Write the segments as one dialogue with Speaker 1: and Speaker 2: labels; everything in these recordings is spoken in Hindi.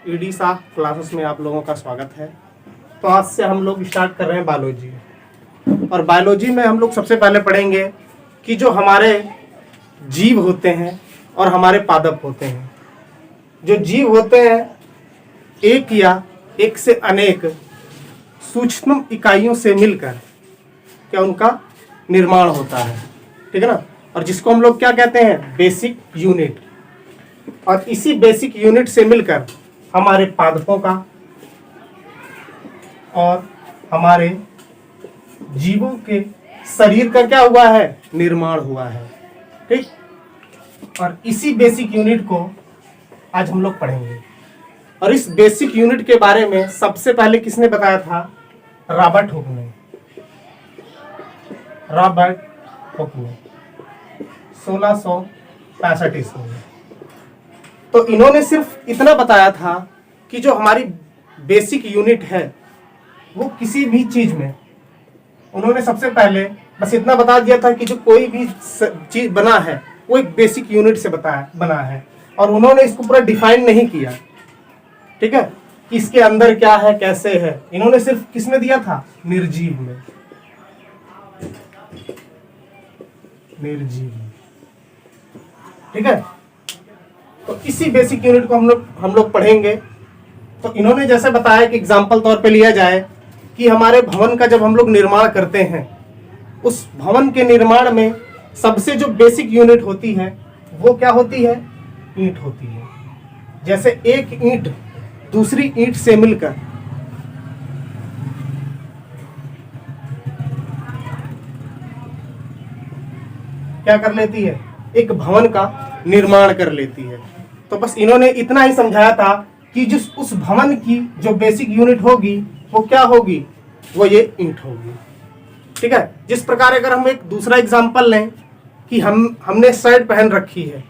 Speaker 1: ईडी सा क्लासेस में आप लोगों का स्वागत है। तो आज से हम लोग स्टार्ट कर रहे हैं बायोलॉजी। और बायोलॉजी में हम लोग सबसे पहले पढ़ेंगे कि जो हमारे जीव होते हैं और हमारे पादप होते हैं। जो जीव होते हैं एक या एक से अनेक सूक्ष्म इकाइयों से मिलकर क्या उनका निर्माण होता है, ठीक है ना। और जिसको हम लोग क्या कहते हैं, बेसिक यूनिट। और इसी बेसिक यूनिट से मिलकर हमारे पादपों का और हमारे जीवों के शरीर का क्या हुआ है, निर्माण हुआ है, ठीक। और इसी बेसिक यूनिट को आज हम लोग पढ़ेंगे। और इस बेसिक यूनिट के बारे में सबसे पहले किसने बताया था, रॉबर्ट हुक ने। रॉबर्ट हुक ने 1665 ईस्वी में। तो इन्होंने सिर्फ इतना बताया था कि जो हमारी बेसिक यूनिट है वो किसी भी चीज में, उन्होंने सबसे पहले बस इतना बता दिया था कि जो कोई भी चीज बना है वो एक बेसिक यूनिट से बना है। और उन्होंने इसको पूरा डिफाइन नहीं किया, ठीक है, कि इसके अंदर क्या है, कैसे है। इन्होंने सिर्फ किसमें दिया था, निर्जीव में। निर्जीव, ठीक है। तो इसी बेसिक यूनिट को हम लोग पढ़ेंगे। तो इन्होंने जैसे बताया कि एग्जाम्पल तौर पे लिया जाए कि हमारे भवन का जब हम लोग निर्माण करते हैं, उस भवन के निर्माण में सबसे जो बेसिक यूनिट होती है वो क्या होती है, ईंट होती है। जैसे एक ईंट दूसरी ईंट से मिलकर क्या कर लेती है, एक भवन का निर्माण कर लेती है। तो बस इन्होंने इतना ही समझाया था कि जिस उस भवन की जो बेसिक यूनिट होगी वो क्या होगी, वो ये ईंट होगी, ठीक है। जिस प्रकार अगर हम एक दूसरा एग्जांपल लें कि हमने शर्ट पहन रखी है,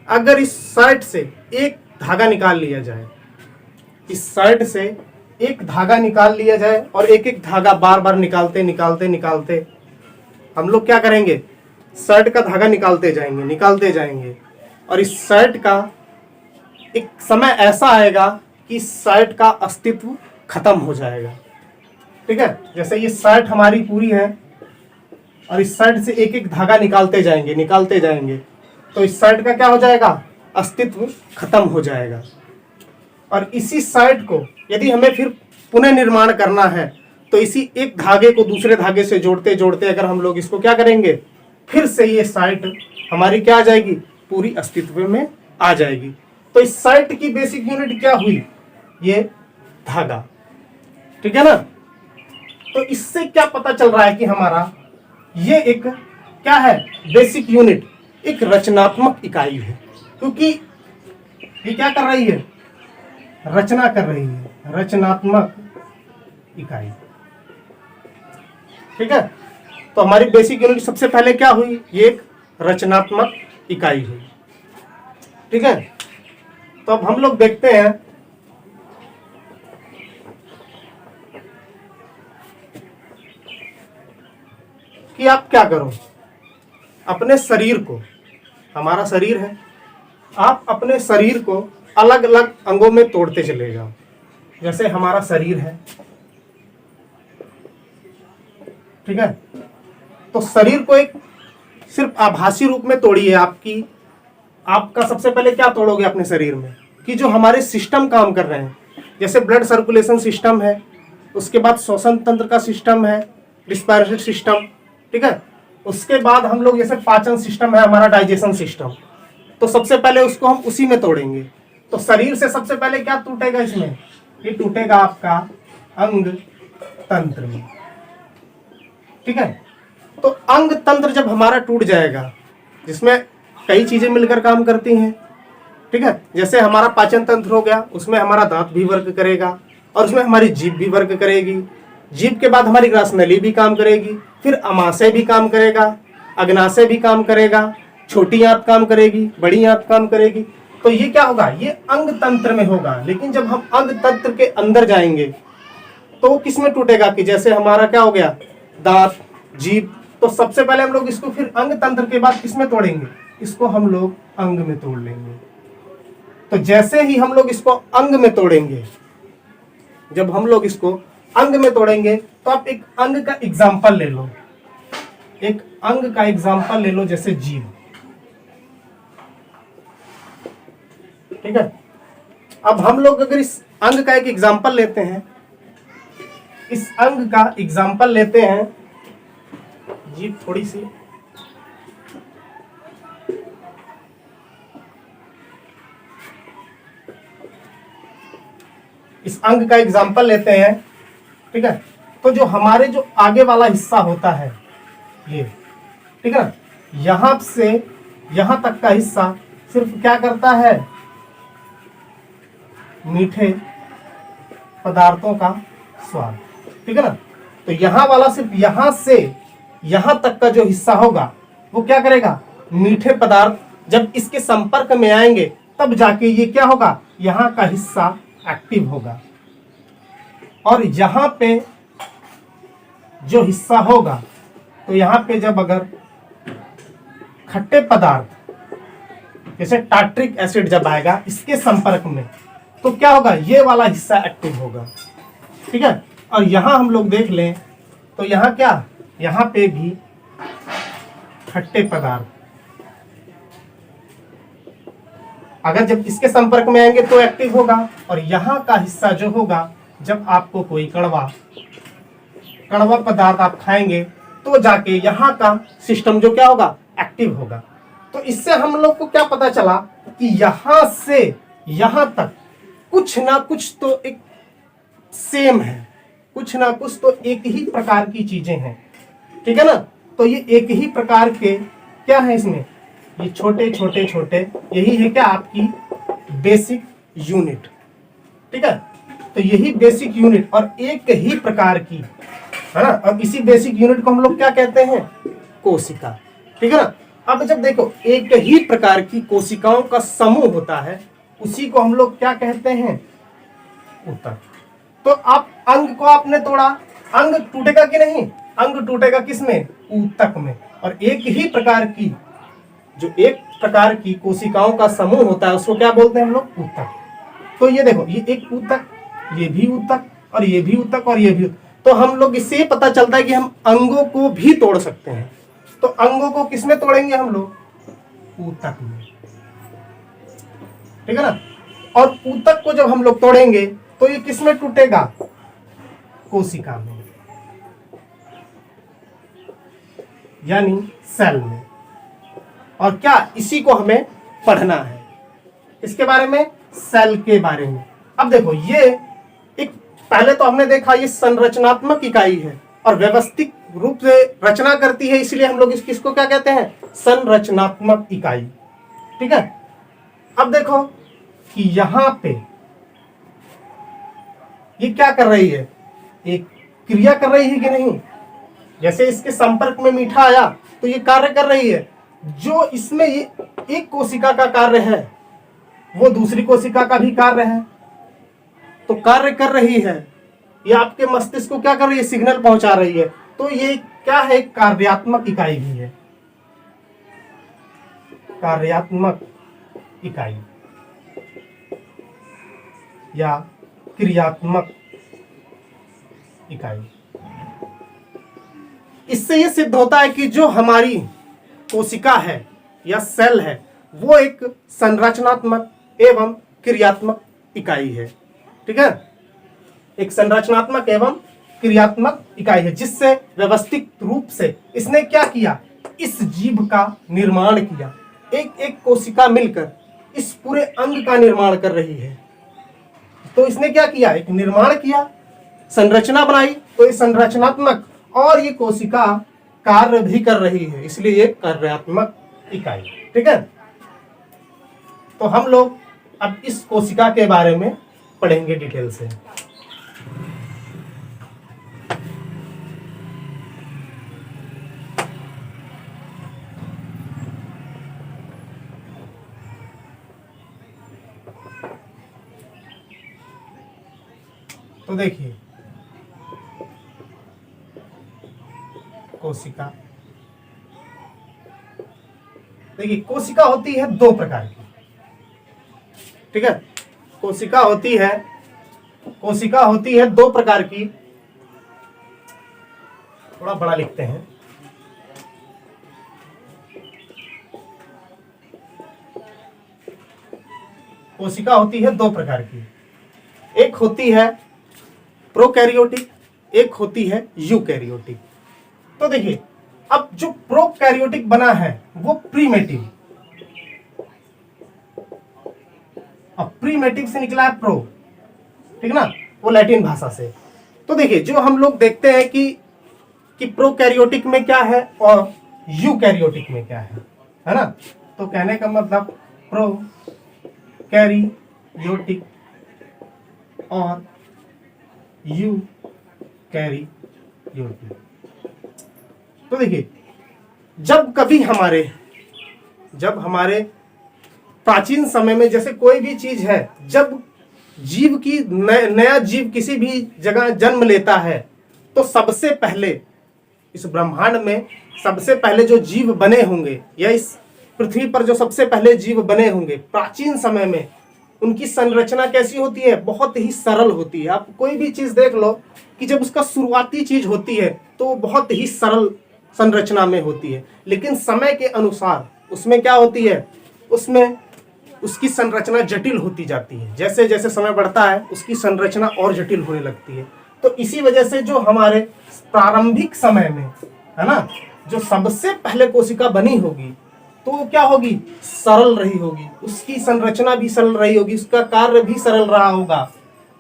Speaker 1: अगर इस शर्ट से एक धागा निकाल लिया जाए, इस शर्ट से एक धागा निकाल लिया जाए और एक एक धागा बार बार निकालते निकालते निकालते हम लोग क्या करेंगे, शर्ट का धागा निकालते जाएंगे। और इस शर्ट का एक समय ऐसा आएगा कि शर्ट का अस्तित्व खत्म हो जाएगा, ठीक है। जैसे ये शर्ट हमारी पूरी है और इस शर्ट से एक एक धागा निकालते जाएंगे तो इस शर्ट का क्या हो जाएगा, अस्तित्व खत्म हो जाएगा। और इसी शर्ट को यदि हमें फिर पुनः निर्माण करना है तो इसी एक धागे को दूसरे धागे से जोड़ते जोड़ते अगर हम लोग इसको क्या करेंगे, फिर से ये शर्ट हमारी क्या आ जाएगी, पूरी अस्तित्व में आ जाएगी। तो इस शर्ट की बेसिक यूनिट क्या हुई, ये धागा, ठीक है ना। तो इससे क्या पता चल रहा है कि हमारा ये एक क्या है, बेसिक यूनिट एक रचनात्मक इकाई है। क्योंकि ये क्या कर रही है, रचना कर रही है, रचनात्मक इकाई, ठीक है। तो हमारी बेसिक यूनिट सबसे पहले क्या हुई, ये एक रचनात्मक इकाई हुई, ठीक है। तो अब हम लोग देखते हैं कि आप क्या करो, अपने शरीर को, हमारा शरीर है, आप अपने शरीर को अलग अलग अंगों में तोड़ते चले जाओ। जैसे हमारा शरीर है, ठीक है। तो शरीर को एक सिर्फ आभासी रूप में तोड़िए। आपका सबसे पहले क्या तोड़ोगे अपने शरीर में, कि जो हमारे सिस्टम काम कर रहे हैं, जैसे ब्लड सर्कुलेशन सिस्टम है, उसके बाद श्वसन तंत्र का सिस्टम है, रिस्पिरेटरी सिस्टम, ठीक है। उसके बाद हम लोग जैसे पाचन सिस्टम है, हमारा डाइजेशन सिस्टम। तो सबसे पहले उसको हम उसी में तोड़ेंगे। तो शरीर से सबसे पहले क्या टूटेगा, इसमें ये टूटेगा आपका अंग तंत्र में, ठीक है। तो अंग तंत्र जब हमारा टूट जाएगा, जिसमें कई चीजें मिलकर काम करती हैं, ठीक है। जैसे हमारा पाचन तंत्र हो गया, उसमें हमारा दांत भी वर्क करेगा और उसमें हमारी जीभ भी वर्क करेगी। जीभ के बाद हमारी ग्रासनली भी काम करेगी, फिर अमाशय भी काम करेगा, अग्नाशय भी काम करेगा, छोटी आंत काम करेगी, बड़ी आंत काम करेगी। तो ये क्या होगा, ये अंग तंत्र में होगा। लेकिन जब हम अंग तंत्र के अंदर जाएंगे तो वो किस में टूटेगा, कि जैसे हमारा क्या हो गया, दांत, जीभ। तो सबसे पहले हम लोग इसको फिर अंग तंत्र के बाद किस में तोड़ेंगे, इसको हम लोग अंग में तोड़ लेंगे, तो जैसे ही हम लोग इसको अंग में तोड़ेंगे, जब हम लोग इसको अंग में तोड़ेंगे, तो आप एक अंग का एग्जाम्पल ले लो, एक अंग का एग्जाम्पल ले लो, जैसे जीभ। ठीक है, अब हम लोग अगर इस अंग का एक एग्जाम्पल लेते हैं, इस अंग का एग्जाम्पल लेते हैं, जीभ थोड़ी सी, इस अंग का एग्जाम्पल लेते हैं। ठीक है, तो जो हमारे जो आगे वाला हिस्सा होता है ये, ठीक है ना, यहां से यहां तक का हिस्सा सिर्फ क्या करता है, मीठे पदार्थों का स्वाद। ठीक है ना, तो यहां वाला सिर्फ यहां से यहां तक का जो हिस्सा होगा वो क्या करेगा, मीठे पदार्थ जब इसके संपर्क में आएंगे तब जाके ये क्या होगा, यहां का हिस्सा एक्टिव होगा। और यहां पे जो हिस्सा होगा, तो यहां पे जब अगर खट्टे पदार्थ जैसे टार्ट्रिक एसिड जब आएगा इसके संपर्क में, तो क्या होगा, ये वाला हिस्सा एक्टिव होगा। ठीक है, और यहां हम लोग देख लें तो यहां क्या, यहां पे भी खट्टे पदार्थ अगर जब इसके संपर्क में आएंगे तो एक्टिव होगा, और यहां का हिस्सा जो होगा, जब आपको कोई कड़वा पदार्थ आप खाएंगे तो जाके यहाँ का सिस्टम जो क्या होगा, एक्टिव होगा। तो इससे हम लोग को क्या पता चला कि यहाँ से यहाँ तक कुछ ना कुछ तो एक सेम है, कुछ ना कुछ तो एक ही प्रकार की चीजें हैं। ठीक है ना, तो ये एक ही प्रकार के क्या है इसमें, ये छोटे छोटे छोटे, यही है क्या आपकी बेसिक यूनिट। ठीक है, तो यही बेसिक यूनिट और एक ही प्रकार की है ना, और इसी बेसिक यूनिट को हम लोग क्या कहते हैं, कोशिका। ठीक है ना, अब जब देखो एक ही प्रकार की कोशिकाओं का समूह होता है, उसी को हम लोग क्या कहते हैं, ऊतक। तो आप अंग को आपने तोड़ा, अंग टूटेगा कि नहीं, अंग टूटेगा किसमें, ऊतक में। और एक ही प्रकार की जो एक प्रकार की कोशिकाओं का समूह होता है उसको क्या बोलते हैं हम लोग, ऊतक। तो ये देखो, ये एक ऊतक, ये भी ऊतक, और ये भी ऊतक, और ये भी ऊतक। तो हम लोग इससे पता चलता है कि हम अंगों को भी तोड़ सकते हैं। तो अंगों को किसमें तोड़ेंगे हम लोग, ऊतक में। ठीक है ना, और ऊतक को जब हम लोग तोड़ेंगे तो ये किसमें टूटेगा, कोशिका में, यानी सेल में। और क्या, इसी को हमें पढ़ना है, इसके बारे में, सेल के बारे में। अब देखो ये एक, पहले तो हमने देखा ये संरचनात्मक इकाई है और व्यवस्थित रूप से रचना करती है, इसलिए हम लोग इसको क्या कहते हैं, संरचनात्मक इकाई। ठीक है, अब देखो कि यहां पे ये क्या कर रही है, एक क्रिया कर रही है कि नहीं। जैसे इसके संपर्क में मीठा आया तो ये कार्य कर रही है, जो इसमें ये एक कोशिका का कार्य है वो दूसरी कोशिका का भी कार्य है, तो कार्य कर रही है। ये आपके मस्तिष्क को क्या कर रही है, सिग्नल पहुंचा रही है। तो ये क्या है, कार्यात्मक इकाई भी है, कार्यात्मक इकाई या क्रियात्मक इकाई। इससे ये सिद्ध होता है कि जो हमारी कोशिका है या सेल है वो एक संरचनात्मक एवं क्रियात्मक इकाई है। ठीक है, एक संरचनात्मक एवं क्रियात्मक इकाई है, जिससे व्यवस्थित रूप से इसने क्या किया, इस जीभ का निर्माण किया। एक एक कोशिका मिलकर इस पूरे अंग का निर्माण कर रही है। तो इसने क्या किया, एक निर्माण किया, संरचना बनाई, तो ये संरचनात्मक, और ये कोशिका कार्य भी कर रही है, इसलिए ये कार्यात्मक इकाई। ठीक है, तो हम लोग अब इस कोशिका के बारे में पढ़ेंगे डिटेल से। तो देखिए, कोशिका, देखिए कोशिका होती है दो प्रकार की। ठीक है। कोशिका होती है दो प्रकार की, थोड़ा बड़ा लिखते हैं। कोशिका होती है दो प्रकार की, एक होती है प्रोकैरियोटिक, एक होती है यूकैरियोटिक। तो देखिए, अब जो प्रोकैरियोटिक बना है वो प्रीमेटिव, अब प्रीमेटिव से निकला है प्रो, ठीक ना, वो लैटिन भाषा से। तो देखिए, जो हम लोग देखते हैं कि प्रोकैरियोटिक में क्या है और यूकैरियोटिक में क्या है ना। तो कहने का मतलब प्रोकैरियोटिक और यूकैरियोटिक। तो देखिए, जब हमारे प्राचीन समय में जैसे कोई भी चीज है, जब जीव की नया जीव किसी भी जगह जन्म लेता है, तो सबसे पहले इस ब्रह्मांड में सबसे पहले जो जीव बने होंगे, या इस पृथ्वी पर जो सबसे पहले जीव बने होंगे प्राचीन समय में, उनकी संरचना कैसी होती है? बहुत ही सरल होती है। आप कोई भी चीज देख लो कि जब उसका शुरुआती चीज होती है तो वो बहुत ही सरल संरचना में होती है, लेकिन समय के अनुसार उसमें क्या होती है, उसमें उसकी संरचना जटिल होती जाती है। जैसे जैसे समय बढ़ता है उसकी संरचना और जटिल होने लगती है। तो इसी वजह से जो हमारे प्रारंभिक समय में है ना, जो सबसे पहले कोशिका बनी होगी, तो वो क्या होगी? सरल रही होगी, उसकी संरचना भी सरल रही होगी, उसका कार्य भी सरल रहा होगा।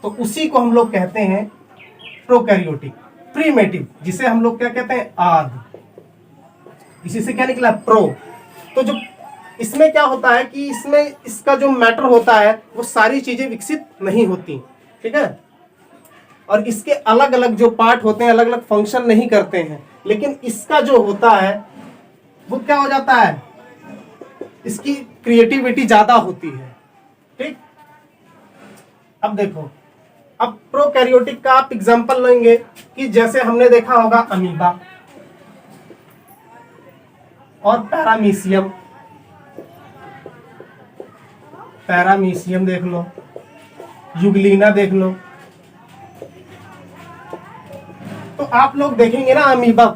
Speaker 1: तो उसी को हम लोग कहते हैं प्रोकैरियोटिक। प्रीमेटिव, जिसे हम लोग क्या कहते हैं? आद। इसी से क्या निकला? प्रो। तो जो इसमें क्या होता है कि इसमें इसका जो मैटर होता है वो सारी चीजें विकसित नहीं होती, ठीक है, और इसके अलग अलग जो पार्ट होते हैं अलग अलग फंक्शन नहीं करते हैं, लेकिन इसका जो होता है वो क्या हो जाता है, इसकी क्रिएटिविटी ज्यादा होती है, ठीक। अब देखो, अब प्रोकैरियोटिक का आप एग्जांपल लेंगे कि जैसे हमने देखा होगा अमीबा और पैरामीशियम देख लो, युगलीना देख लो। तो आप लोग देखेंगे ना अमीबा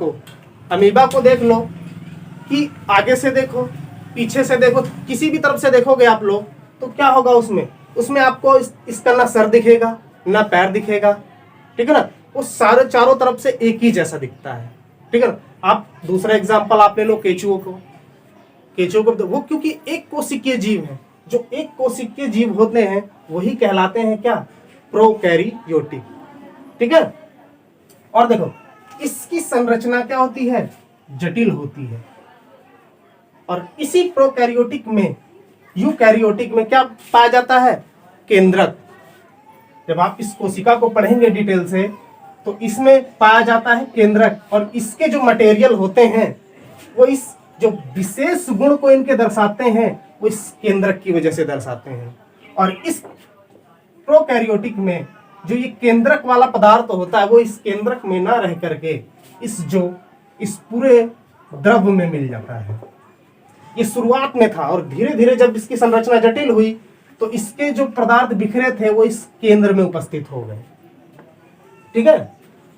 Speaker 1: को देख लो कि आगे से देखो, पीछे से देखो, किसी भी तरफ से देखोगे आप लोग, तो क्या होगा उसमें आपको इसका ना सर दिखेगा ना पैर दिखेगा, ठीक है ना। वो सारे चारों तरफ से एक ही जैसा दिखता है, ठीक है ना। आप दूसरा एग्जांपल आप ले लो केचुओं को, वो क्योंकि एक कोशिकीय जीव है, जो एक कोशिकीय जीव होते हैं वही कहलाते हैं क्या? प्रोकैरियोटिक, ठीक है। और देखो, इसकी संरचना क्या होती है? जटिल होती है। और इसी प्रोकैरियोटिक में, यूकैरियोटिक में क्या पाया जाता है? केंद्रक। जब आप इस कोशिका को पढ़ेंगे डिटेल से, तो इसमें पाया जाता है केंद्रक, और इसके जो मटेरियल होते हैं वो इस जो विशेष गुण को इनके दर्शाते हैं वो इस केंद्रक की वजह से दर्शाते हैं। और इस प्रोकैरियोटिक में जो ये केंद्रक वाला पदार्थ होता है वो इस केंद्रक में ना रह करके इस पूरे द्रव्य में मिल जाता है। ये शुरुआत में था, और धीरे धीरे जब इसकी संरचना जटिल हुई तो इसके जो पदार्थ बिखरे थे वो इस केंद्र में उपस्थित हो गए, ठीक है।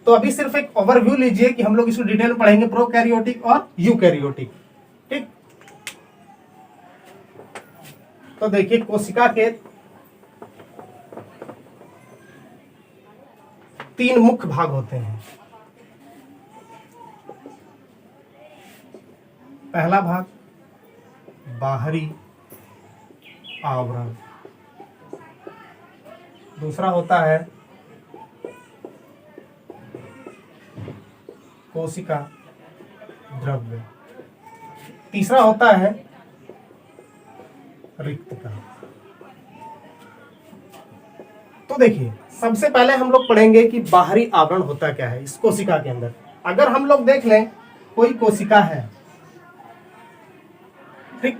Speaker 1: तो अभी सिर्फ एक ओवरव्यू लीजिए कि हम लोग इसको डिटेल में पढ़ेंगे, प्रोकैरियोटिक और यूकैरियोटिक, ठीक। तो देखिए, कोशिका के 3 मुख्य भाग होते हैं। पहला भाग बाहरी आवरण, दूसरा होता है कोशिका द्रव्य, तीसरा होता है रिक्तता। तो देखिए, सबसे पहले हम लोग पढ़ेंगे कि बाहरी आवरण होता क्या है इस कोशिका के अंदर। अगर हम लोग देख लें, कोई कोशिका है, ठीक,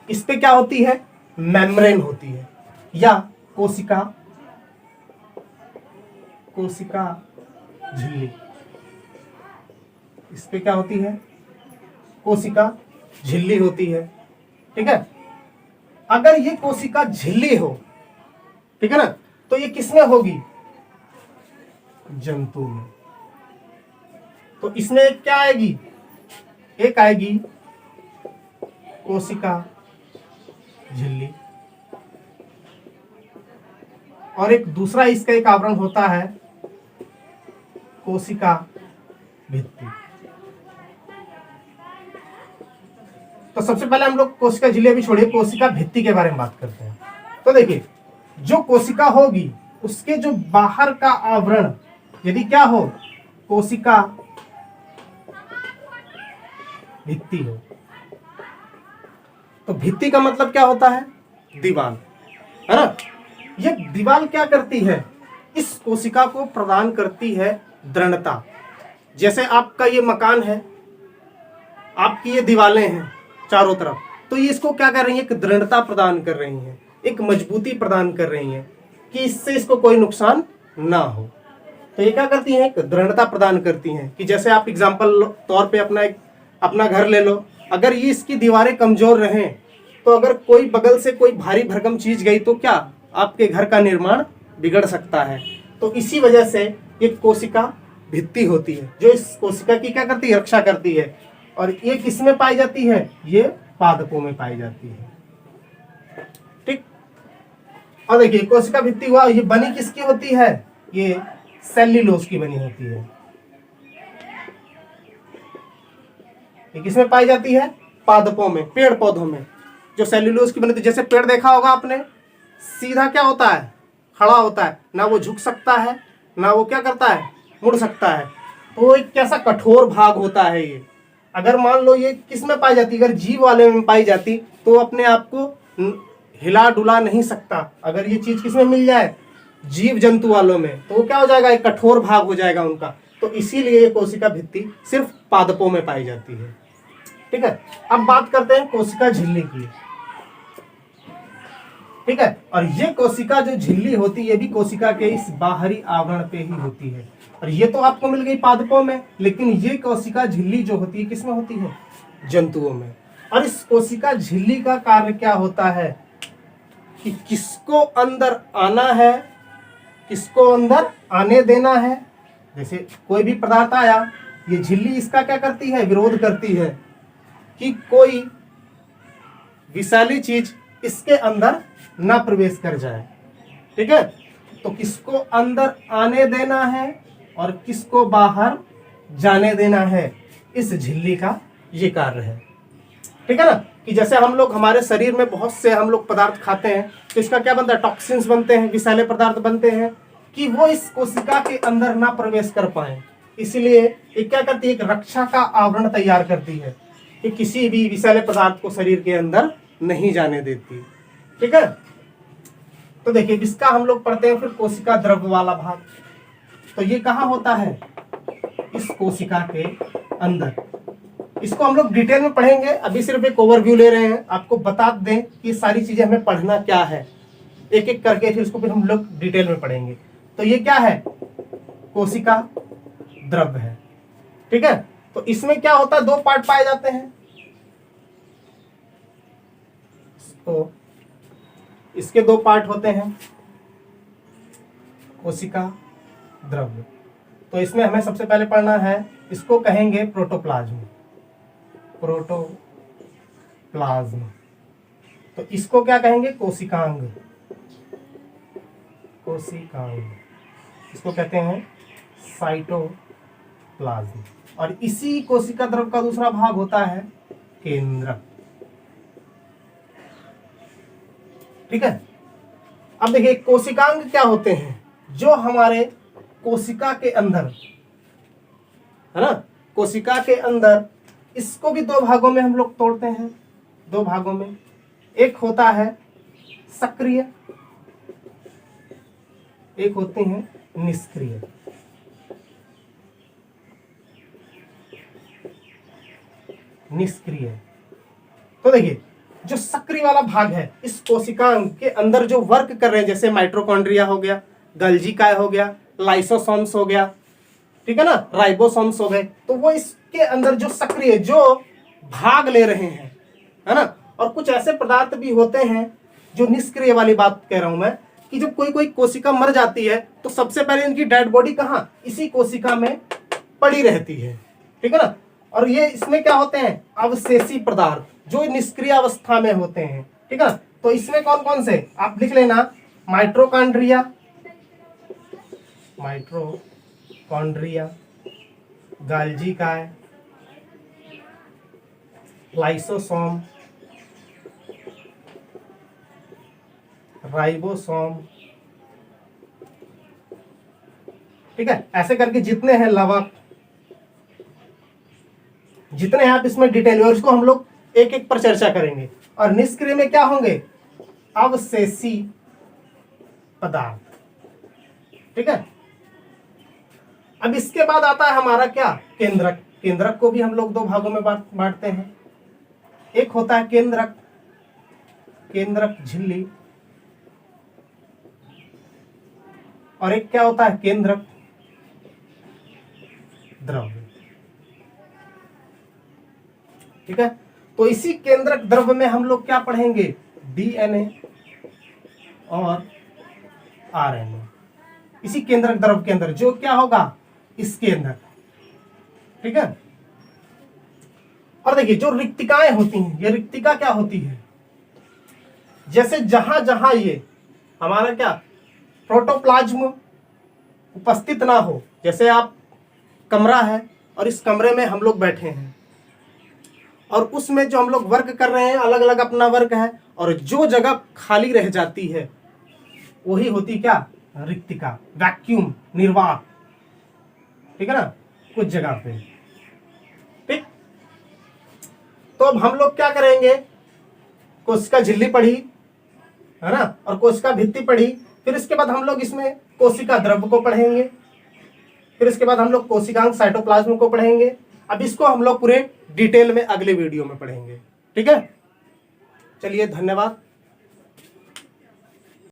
Speaker 1: इस पे क्या होती है? मेम्ब्रेन होती है, या कोशिका झिल्ली। इस पे क्या होती है? कोशिका झिल्ली होती है, ठीक है। अगर ये कोशिका झिल्ली हो, ठीक है ना, तो ये किसमें होगी? जंतु में। तो इसमें क्या आएगी? एक आएगी कोशिका झिल्ली, और एक दूसरा इसका एक आवरण होता है कोशिका भित्ति। तो सबसे पहले हम लोग कोशिका झिल्ली अभी छोड़िए, कोशिका भित्ति के बारे में बात करते हैं। तो देखिए, जो कोशिका होगी उसके जो बाहर का आवरण यदि क्या हो? कोशिका भित्ति हो। तो भित्ति का मतलब क्या होता है? दीवार, है ना। ये दीवार क्या करती है? इस कोशिका को प्रदान करती है दृढ़ता। जैसे आपका ये मकान है, आपकी ये दीवारें हैं चारों तरफ, तो ये इसको क्या कर रही है? एक दृढ़ता प्रदान कर रही हैं, एक मजबूती प्रदान कर रही हैं कि इससे इसको कोई नुकसान ना हो। तो ये क्या करती हैं? एक दृढ़ता प्रदान करती हैं। कि जैसे आप एग्जाम्पल तौर पे अपना घर ले लो, अगर ये इसकी दीवारें कमजोर रहें तो अगर कोई बगल से कोई भारी भरकम चीज गई तो क्या आपके घर का निर्माण बिगड़ सकता है। तो इसी वजह से ये कोशिका भित्ति होती है जो इस कोशिका की क्या करती है? रक्षा करती है। और ये किस में पाई जाती है? ये पादपों में पाई जाती है, ठीक। और देखिए, कोशिका भित्ति हुआ, ये बनी किसकी होती है? ये सेल्यूलोज की बनी होती है। ये किसमें पाई जाती है? पादपों में, पेड़ पौधों में, जो सेल्यूलोज की बनी होती है। जैसे पेड़ देखा होगा आपने, सीधा क्या होता है? खड़ा होता है, ना वो झुक सकता है, ना वो क्या करता है? मुड़ सकता है। तो एक कैसा कठोर भाग होता है ये। अगर मान लो ये किस में पाई जाती? अगर जीव वाले में पाई जाती तो अपने आप को हिला डुला नहीं सकता। अगर ये चीज किसमें मिल जाए? जीव जंतु वालों में, तो वो क्या हो जाएगा? एक कठोर भाग हो जाएगा उनका। तो इसीलिए ये कोशिका भित्ति सिर्फ पादपों में पाई जाती है, ठीक है। अब बात करते हैं कोशिका झिल्ली की, ठीक है। और ये कोशिका जो झिल्ली होती है, ये भी कोशिका के इस बाहरी आवरण पे ही होती है। और ये तो आपको मिल गई पादपों में, लेकिन ये कोशिका झिल्ली जो होती है किसमें होती है? जंतुओं में। और इस कोशिका झिल्ली का कार्य क्या होता है कि किसको अंदर आना है, किसको अंदर आने देना है। जैसे कोई भी पदार्थ आया, ये झिल्ली इसका क्या करती है? विरोध करती है कि कोई विषैली चीज इसके अंदर ना प्रवेश कर जाए, ठीक है। तो किसको अंदर आने देना है और किसको बाहर जाने देना है, इस झिल्ली का ये कार्य है, ठीक है ना। कि जैसे हम लोग हमारे शरीर में बहुत से हम लोग पदार्थ खाते हैं, तो इसका क्या बनता है? टॉक्सिन्स बनते हैं, विषैले पदार्थ बनते हैं, कि वो इस कोशिका के अंदर ना प्रवेश कर पाए। इसलिए ये क्या करती है? एक रक्षा का आवरण तैयार करती है कि किसी भी विषैले पदार्थ को शरीर के अंदर नहीं जाने देती, ठीक है। तो देखिए, इसका हम लोग पढ़ते हैं फिर कोशिका द्रव्य वाला भाग। तो ये कहाँ होता है? इस कोशिका के अंदर। इसको हम लोग डिटेल में पढ़ेंगे, अभी सिर्फ एक ओवरव्यू ले रहे हैं, आपको बता दें कि सारी चीजें हमें पढ़ना क्या है, एक एक करके फिर इसको फिर हम लोग डिटेल में पढ़ेंगे। तो ये क्या है? कोशिका द्रव्य है, ठीक है। तो इसमें क्या होता है? दो पार्ट पाए जाते हैं। तो इसके दो पार्ट होते हैं, कोशिका द्रव्य। तो इसमें हमें सबसे पहले पढ़ना है, इसको कहेंगे प्रोटोप्लाज्म। प्रोटोप्लाज्म। तो इसको क्या कहेंगे? कोशिकांग। कोशिकांग, इसको कहते हैं साइटोप्लाज्म। और इसी कोशिका द्रव्य का दूसरा भाग होता है केंद्रक, ठीक है। अब देखिए, कोशिकांग क्या होते हैं? जो हमारे कोशिका के अंदर, है ना, कोशिका के अंदर, इसको भी दो भागों में हम लोग तोड़ते हैं, दो भागों में। एक होता है सक्रिय, एक होते हैं निष्क्रिय। निष्क्रिय। तो देखिए, जो सक्रिय वाला भाग है, इस कोशिकांग के अंदर जो वर्क कर रहे हैं, जैसे माइटोकॉन्ड्रिया हो गया, गल्जी काय हो गया, लाइसोसोम्स हो गया, ठीक है ना, राइबोसोम्स हो गए, तो वो इसके अंदर जो सक्रिय, जो भाग ले रहे हैं, है ना। और कुछ ऐसे पदार्थ भी होते हैं जो निष्क्रिय वाली बात कह रहा हूं मैं, कि जब कोई कोई कोशिका मर जाती है तो सबसे पहले इनकी डेड बॉडी कहाँ, इसी कोशिका में पड़ी रहती है, ठीक है ना। और ये इसमें क्या होते हैं, अवशेषी पदार्थ जो निष्क्रिय अवस्था में होते हैं, ठीक है। तो इसमें कौन कौन से आप लिख लेना, माइटोकॉन्ड्रिया, माइटोकॉन्ड्रिया, गाल्जी काय, लाइसोसोम, राइबोसोम, ठीक है। ऐसे करके जितने हैं लवक, जितने हैं आप इसमें डिटेल, और इसको हम लोग एक एक पर चर्चा करेंगे। और निष्क्रिय में क्या होंगे, अवशेषी पदार्थ, ठीक है। अब इसके बाद आता है हमारा क्या, केंद्रक। केंद्रक को भी हम लोग दो भागों में बांटते हैं। एक होता है केंद्रक, केंद्रक झिल्ली, और एक क्या होता है, केंद्रक द्रव्य, ठीक है। तो इसी केंद्रक द्रव्य में हम लोग क्या पढ़ेंगे, डीएनए और आरएनए। इसी केंद्रक द्रव्य के अंदर जो क्या होगा, इसके अंदर, ठीक है। और देखिए जो रिक्तिकाएं होती हैं, ये रिक्तिका क्या होती है, जैसे जहां जहां ये हमारा क्या प्रोटोप्लाज्म उपस्थित ना हो, जैसे आप कमरा है और इस कमरे में हम लोग बैठे हैं और उसमें जो हम लोग वर्क कर रहे हैं, अलग अलग अपना वर्क है, और जो जगह खाली रह जाती है वही होती क्या, रिक्तिका, वैक्यूम, निर्वात, ठीक है ना, कुछ जगह पे, ठीक। तो अब हम लोग क्या करेंगे, कोशिका झिल्ली पढ़ी है ना, और कोशिका भित्ति पढ़ी, फिर इसके बाद हम लोग इसमें कोशिका द्रव्य को पढ़ेंगे, फिर इसके बाद हम लोग कोशिकांग साइटोप्लाज्म को पढ़ेंगे। अब इसको हम लोग पूरे डिटेल में अगले वीडियो में पढ़ेंगे, ठीक है। चलिए धन्यवाद।